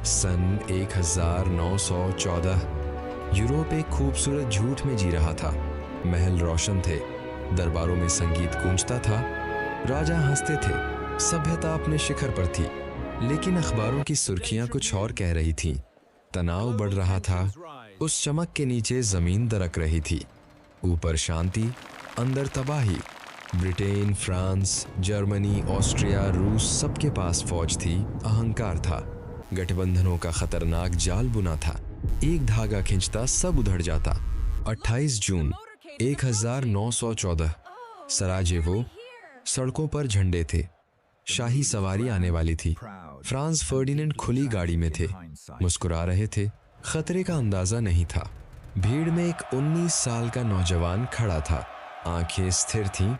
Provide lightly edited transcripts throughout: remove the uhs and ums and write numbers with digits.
सन 1914 Europe एक खूबसूरत झूठ में जी रहा था। महल रोशन थे, दरबारों में संगीत गूंजता था, राजा हंसते थे, सभ्यता अपने शिखर पर थी। लेकिन अखबारों की सुर्खियां कुछ और कह रही थीं। तनाव बढ़ रहा था। उस चमक के नीचे जमीन दरक रही थी। ऊपर शांति, अंदर तबाही। ब्रिटेन, फ्रांस, जर्मनी, ऑस्ट्रिया, रूस, सबके पास फौज थी, अहंकार था। गठबंधनों का खतरनाक जाल बुना था। एक धागा खींचता सब उधड़ जाता। 28 जून 1914 सराजेवो, सड़कों पर झंडे थे। शाही सवारी आने वाली थी। फ्रांस फर्डिनेंड खुली गाड़ी में थे, मुस्कुरा रहे थे। खतरे का अंदाजा नहीं था। भीड़ में एक 19 साल का नौजवान खड़ा था। आंखें स्थिर थीं।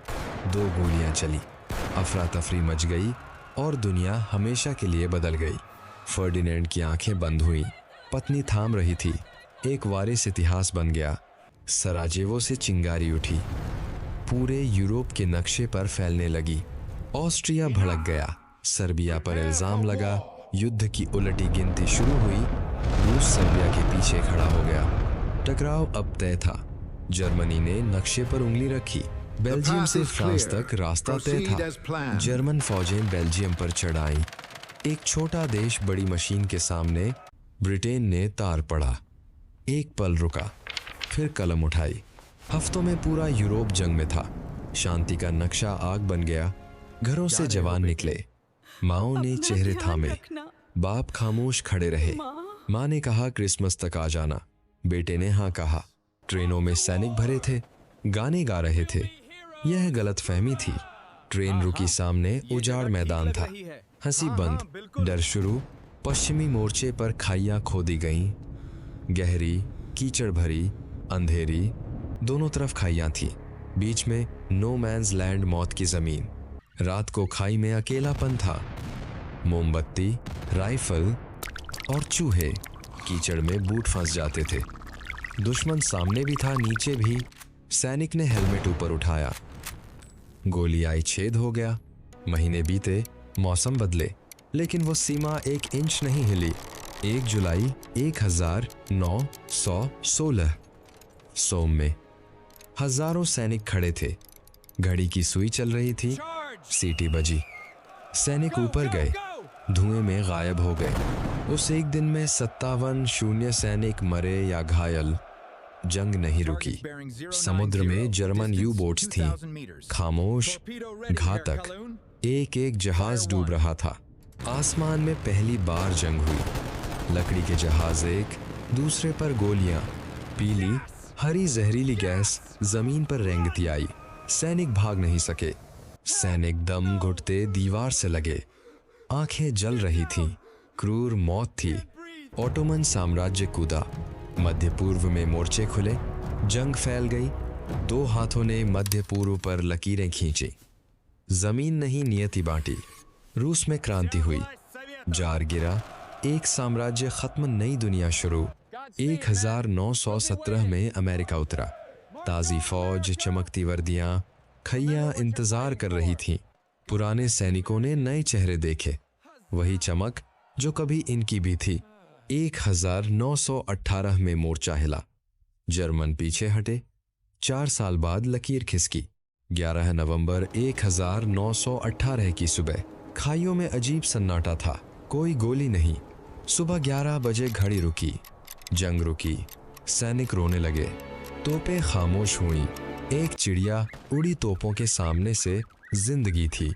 2 गोलियां चली, अफरा तफरी मच गई और दुनिया हमेशा के लिए बदल गई। फर्डिनेंड की आंखें बंद हुईं। पत्नी थाम रही थी। एक वारिस इतिहास बन गया। सराजेवो से चिंगारी उठी, पूरे यूरोप के नक्शे पर फैलने लगी। ऑस्ट्रिया भड़क गया, सर्बिया पर इल्जाम लगा, युद्ध की उलटी गिनती शुरू हुई। रूस सर्बिया के पीछे खड़ा हो गया। टकराव अब तय था। जर्मनी ने नक्शे पर उंगली रखी। बेल्जियम से फ्रांस तक रास्ता तय था। जर्मन फौजें बेल्जियम पर चढ़ आईं। एक छोटा देश बड़ी मशीन के सामने। ब्रिटेन ने तार पड़ा। एक पल रुका, फिर कलम उठाई। हफ्तों में पूरा यूरोप जंग में था। शांति का नक्शा आग बन गया। घरों से जवान निकले। माँओं ने चेहरे थामे। बाप खामोश खड़े रहे। माँ ने कहा क्रिसमस तक आ जाना। बेटे ने हाँ कहा। ट्रेनों में सैनिक भरे थे, गाने गा रहे थे। यह गलतफहमी थी। ट्रेन रुकी, सामने उजाड़ मैदान था। हंसी बंद, डर शुरू। पश्चिमी मोर्चे पर खाइयां खोदी गईं, गहरी, कीचड़ भरी, अंधेरी। दोनों तरफ खाइयां थी। बीच में नो मैन्स लैंड, मौत की जमीन। रात को खाई में अकेलापन था। मोमबत्ती, राइफल और चूहे। कीचड़ में बूट फंस जाते थे। दुश्मन सामने भी था, नीचे भी। सैनिक ने हेलमेट ऊपर उठाया। गोली आई, छेद हो गया। महीने बीते, मौसम बदले, लेकिन वो सीमा 1 इंच नहीं हिली। 1 जुलाई 1916 सोम में हजारों सैनिक खड़े थे। घड़ी की सुई चल रही थी। सीटी बजी। सैनिक ऊपर गए, धुएं में गायब हो गए। उस एक दिन में 57 शून्य सैनिक मरे या घायल। जंग नहीं रुकी। समुद्र में जर्मन यू बोट्स थीं, खामोश, घातक। एक एक जहाज डूब रहा था। आसमान में पहली बार जंग हुई। लकड़ी के जहाज एक दूसरे पर गोलियां, पीली हरी जहरीली गैस जमीन पर रेंगती आई। सैनिक भाग नहीं सके। सैनिक दम घुटते दीवार से लगे। आंखें जल रही थीं। क्रूर मौत थी। ओटोमन साम्राज्य कूदा। मध्य पूर्व में मोर्चे खुले। जंग फैल गई। 2 हाथों ने मध्य पूर्व पर लकीरें खींची। जमीन नहीं, नियति बांटी। रूस में क्रांति हुई। जार गिरा। एक साम्राज्य खत्म, नई दुनिया शुरू। 1917 में अमेरिका उतरा। ताजी फौज, चमकती वर्दियां, खैया इंतजार कर रही थीं। पुराने सैनिकों ने नए चेहरे देखे। वही चमक जो कभी इनकी भी थी। 1918 में मोर्चा हिला। जर्मन पीछे हटे। 4 साल बाद लकीर खिसकी। 11 नवंबर 1918 की सुबह खाइयों में अजीब सन्नाटा था। कोई गोली नहीं। सुबह 11 बजे घड़ी रुकी। जंग रुकी। सैनिक रोने लगे। तोपें खामोश हुईं। एक चिड़िया उड़ी तोपों के सामने से। जिंदगी थी।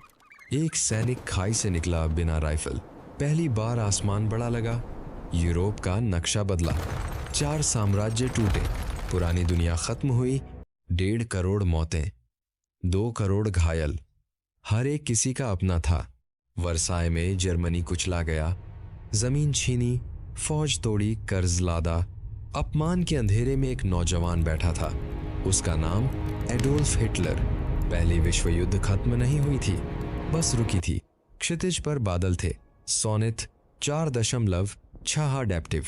एक सैनिक खाई से निकला बिना राइफल। पहली बार आसमान बड़ा लगा। यूरोप का नक्शा बदला। 4 साम्राज्य टूटे। पुरानी दुनिया खत्म हुई। 1.5 करोड़ मौतें, 2 करोड़ घायल। हर एक किसी का अपना था। वर्साय में जर्मनी कुचला गया। जमीन छीनी, फौज तोड़ी, कर्ज लादा। अपमान के अंधेरे में एक नौजवान बैठा था। उसका नाम एडोल्फ हिटलर। पहली विश्व युद्ध खत्म नहीं हुई थी, बस रुकी थी। क्षितिज पर बादल थे। Sonnet 4.6 adaptive.